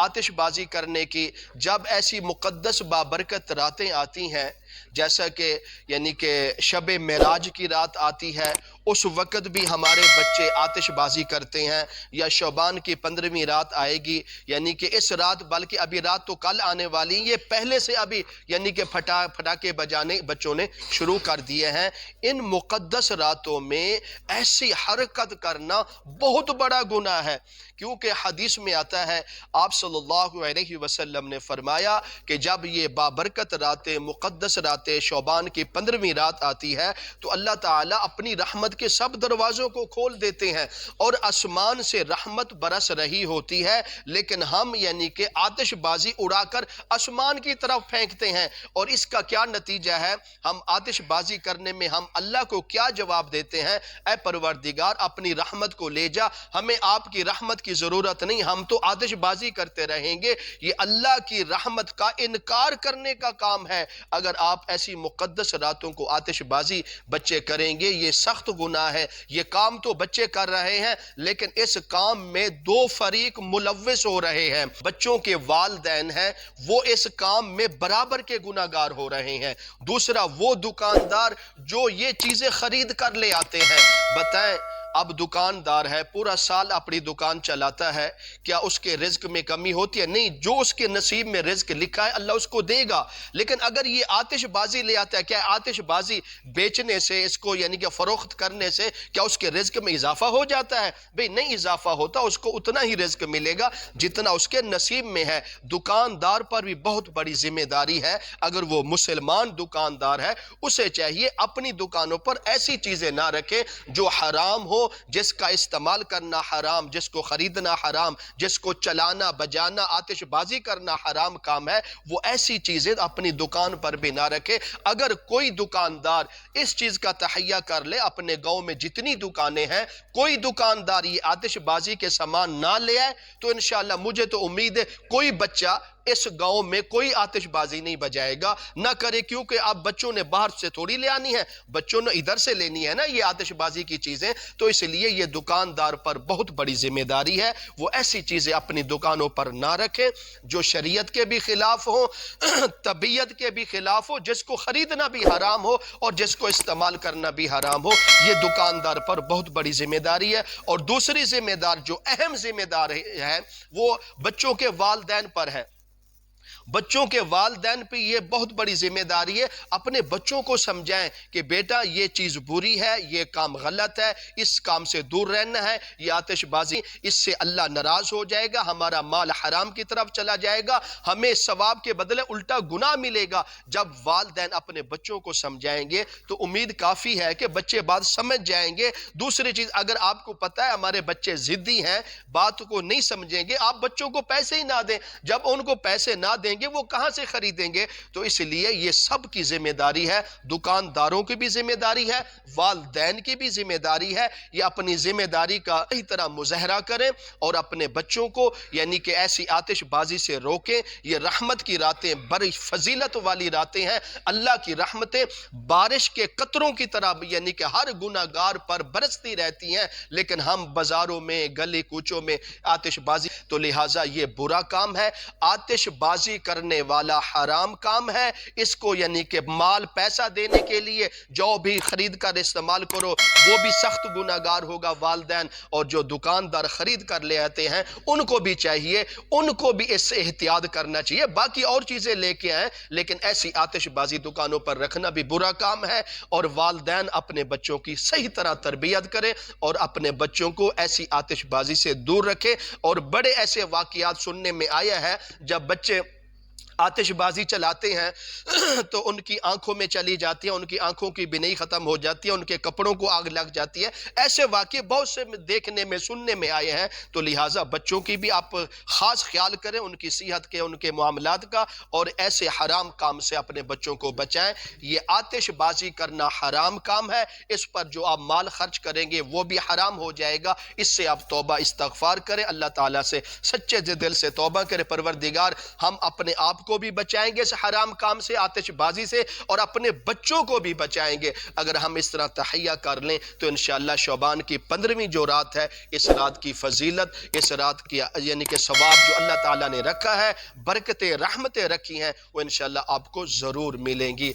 آتش بازی کرنے کی جب ایسی مقدس بابرکت راتیں آتی ہیں، جیسا کہ یعنی کہ شب معراج کی رات آتی ہے، اس وقت بھی ہمارے بچے آتش بازی کرتے ہیں، یا شعبان کی 15ویں رات آئے گی، یعنی کہ اس رات، بلکہ ابھی رات تو کل آنے والی، یہ پہلے سے ابھی یعنی کہ پٹاخے بجانے بچوں نے شروع کر دیے ہیں۔ ان مقدس راتوں میں ایسی حرکت کرنا بہت بڑا گناہ ہے، کیونکہ حدیث میں آتا ہے آپ صلی اللہ علیہ وسلم نے فرمایا کہ جب یہ بابرکت راتیں، مقدس راتیں، شعبان کی 15ویں رات آتی ہے تو اللہ تعالیٰ اپنی رحمت کے سب دروازوں کو کھول دیتے ہیں اور آسمان سے رحمت برس رہی ہوتی ہے، لیکن ہم یعنی کہ آتش بازی اڑا کر آسمان کی طرف پھینکتے ہیں۔ اور اس کا کیا نتیجہ ہے؟ ہم آتش بازی کرنے میں ہم اللہ کو کیا جواب دیتے ہیں؟ اے پروردگار، اپنی رحمت کو لے جا، ہمیں آپ کی رحمت کی ضرورت نہیں، ہم تو آتش بازی کرتے رہیں گے۔ یہ اللہ کی رحمت کا انکار کرنے کا کام ہے۔ اگر آپ ایسی مقدس راتوں کو آتش بازی بچے کریں گے، یہ سخت گناہ ہے۔ یہ کام تو بچے کر رہے ہیں، لیکن اس کام میں دو فریق ملوث ہو رہے ہیں۔ بچوں کے والدین ہیں، وہ اس کام میں برابر کے گناہ گار ہو رہے ہیں۔ دوسرا وہ دکاندار جو یہ چیزیں خرید کر لے آتے ہیں۔ بتائیں، اب دکاندار ہے، پورا سال اپنی دکان چلاتا ہے، کیا اس کے رزق میں کمی ہوتی ہے؟ نہیں، جو اس کے نصیب میں رزق لکھا ہے اللہ اس کو دے گا۔ لیکن اگر یہ آتش بازی لے آتا ہے، کیا آتش بازی بیچنے سے، اس کو یعنی کہ فروخت کرنے سے کیا اس کے رزق میں اضافہ ہو جاتا ہے؟ بھئی نہیں اضافہ ہوتا، اس کو اتنا ہی رزق ملے گا جتنا اس کے نصیب میں ہے۔ دکاندار پر بھی بہت بڑی ذمہ داری ہے، اگر وہ مسلمان دکاندار ہے اسے چاہیے اپنی دکانوں پر ایسی چیزیں نہ رکھے جو حرام ہو، جس کا استعمال کرنا حرام، جس کو خریدنا حرام، جس کو چلانا بجانا آتش بازی کرنا حرام کام ہے، وہ ایسی چیزیں اپنی دکان پر بھی نہ رکھے۔ اگر کوئی دکاندار اس چیز کا تہیہ کر لے، اپنے گاؤں میں جتنی دکانیں ہیں، کوئی دکاندار یہ آتش بازی کے سامان نہ لے آئے تو انشاءاللہ مجھے تو امید ہے کوئی بچہ اس گاؤں میں کوئی آتش بازی نہیں بجائے گا، نہ کرے، کیونکہ اب بچوں نے باہر سے تھوڑی لے آنی ہے، بچوں نے ادھر سے لینی ہے نا یہ آتش بازی کی چیزیں۔ تو اس لیے یہ دکاندار پر بہت بڑی ذمہ داری ہے، وہ ایسی چیزیں اپنی دکانوں پر نہ رکھے جو شریعت کے بھی خلاف ہو، طبیعت کے بھی خلاف ہو، جس کو خریدنا بھی حرام ہو اور جس کو استعمال کرنا بھی حرام ہو۔ یہ دکاندار پر بہت بڑی ذمہ داری ہے۔ اور دوسری ذمہ دار جو اہم ذمہ دار ہے وہ بچوں کے والدین پر ہے۔ بچوں کے والدین پہ یہ بہت بڑی ذمہ داری ہے، اپنے بچوں کو سمجھائیں کہ بیٹا یہ چیز بری ہے، یہ کام غلط ہے، اس کام سے دور رہنا ہے، یہ آتش بازی، اس سے اللہ ناراض ہو جائے گا، ہمارا مال حرام کی طرف چلا جائے گا، ہمیں ثواب کے بدلے الٹا گناہ ملے گا۔ جب والدین اپنے بچوں کو سمجھائیں گے تو امید کافی ہے کہ بچے بات سمجھ جائیں گے۔ دوسری چیز، اگر آپ کو پتہ ہے ہمارے بچے ضدی ہیں، بات کو نہیں سمجھیں گے، آپ بچوں کو پیسے ہی نہ دیں، جب ان کو پیسے نہ دیں گے وہ کہاں سے خریدیں گے؟ تو اس لیے یہ سب کی ذمہ داری ہے، دکانداروں کی بھی ذمہ داری ہے، والدین کی بھی ذمہ داری ہے، یہ اپنی ذمہ داری کا صحیح طرح مظاہرہ کریں اور اپنے بچوں کو یعنی کہ ایسی آتش بازی سے روکیں۔ یہ رحمت کی راتیں بڑی فضیلت والی راتیں ہیں، اللہ کی رحمتیں بارش کے قطروں کی طرح یعنی کہ ہر گناہ گار پر برستی رہتی ہیں، لیکن ہم بازاروں میں، گلی کوچوں میں آتش بازی، تو لہٰذا یہ برا کام ہے۔ آتش بازی کرنے والا حرام کام ہے، اس کو یعنی کہ مال پیسہ دینے کے لیے جو بھی خرید کر استعمال کرو وہ بھی سخت گناہ گار ہوگا والدین، اور جو دکاندار خرید کر لے آتے ہیں ان کو بھی چاہیے، ان کو بھی اس سے احتیاط کرنا چاہیے۔ باقی اور چیزیں لے کے آئیں لیکن ایسی آتش بازی دکانوں پر رکھنا بھی برا کام ہے، اور والدین اپنے بچوں کی صحیح طرح تربیت کریں اور اپنے بچوں کو ایسی آتش بازی سے دور رکھیں۔ اور بڑے ایسے واقعات سننے میں آیا ہے جب بچے آتش بازی چلاتے ہیں تو ان کی آنکھوں میں چلی جاتی ہے، ان کی آنکھوں کی بینائی ختم ہو جاتی ہے، ان کے کپڑوں کو آگ لگ جاتی ہے۔ ایسے واقعے بہت سے دیکھنے میں سننے میں آئے ہیں، تو لہٰذا بچوں کی بھی آپ خاص خیال کریں، ان کی صحت کے، ان کے معاملات کا، اور ایسے حرام کام سے اپنے بچوں کو بچائیں۔ یہ آتش بازی کرنا حرام کام ہے، اس پر جو آپ مال خرچ کریں گے وہ بھی حرام ہو جائے گا۔ اس سے آپ توبہ استغفار کریں، اللہ تعالیٰ سے سچے دل سے توبہ کریں، پروردگار ہم اپنے آپ آپ کو بھی بچائیں گے اس حرام کام سے، آتش بازی سے، اور اپنے بچوں کو بھی بچائیں گے۔ اگر ہم اس طرح تحیہ کر لیں تو انشاءاللہ شعبان کی 15ویں جو رات ہے، اس رات کی فضیلت، اس رات کی یعنی کہ ثواب جو اللہ تعالیٰ نے رکھا ہے، برکتیں رحمتیں رکھی ہیں، وہ انشاءاللہ آپ کو ضرور ملیں گی۔